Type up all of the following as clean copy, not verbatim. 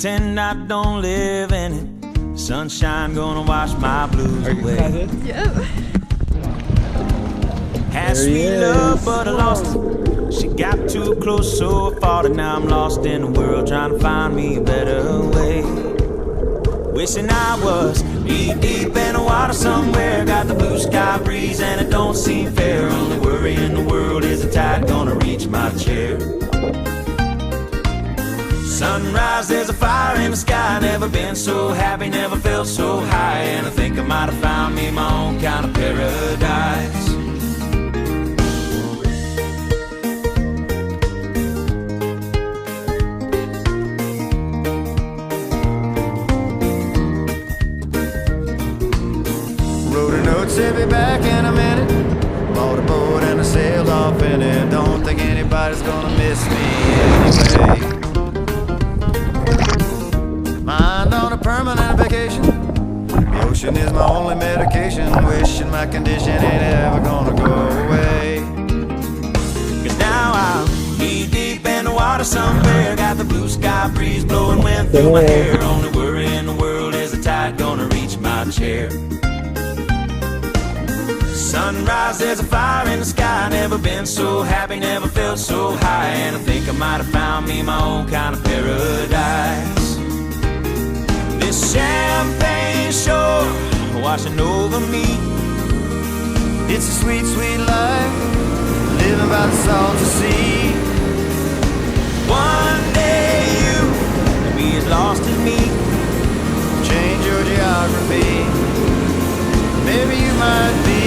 pretend I don't live in it. Sunshine gonna wash my blues away. Yeah. Had sweet love, but I lost it. She got too close, so I fought it. Now I'm lost in the world, trying to find me a better way. Wishing I was deep, deep in the water somewhere. Got the blue sky breeze and it don't seem fair. Only worry in the world is the tide gonna reach my chair. Sunrise, there's a fire in the sky. Never been so happy, never felt so high. And I think I might have found me my own kind of paradise. Wrote a note, said be back in a minute. Bought a boat and I sailed off in it. Don't think anybody's gonna miss me anyway. Mind on a permanent vacation. The ocean is my only medication. Wishing my condition ain't ever gonna go away. Cause now I'm knee deep in the water somewhere. Got the blue sky breeze blowing wind through my hair. Only worry in the world is the tide gonna reach my chair. Sunrise, there's a fire in the sky. Never been so happy, never felt so high. And I think I might have found me my own kind of paradise. This champagne shore washing over me. It's a sweet, sweet life, living by the salty sea. One day you will be as lost as me. Change your geography, maybe you might be.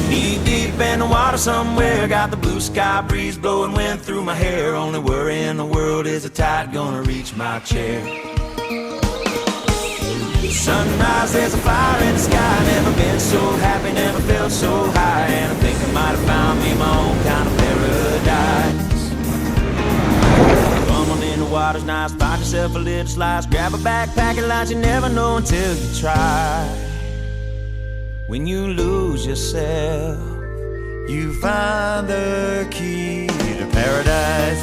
Knee deep in the water somewhere. Got the blue sky breeze blowing wind through my hair. Only worry in the world is the tide gonna reach my chair. Sunrise, there's a fire in the sky. Never been so happy, never felt so high. And I think I might have found me my own kind of paradise. Come on in, the water's nice. Find yourself a little slice. Grab a backpack and lunch. You never know until you try. When you lose yourself, you find the key to paradise.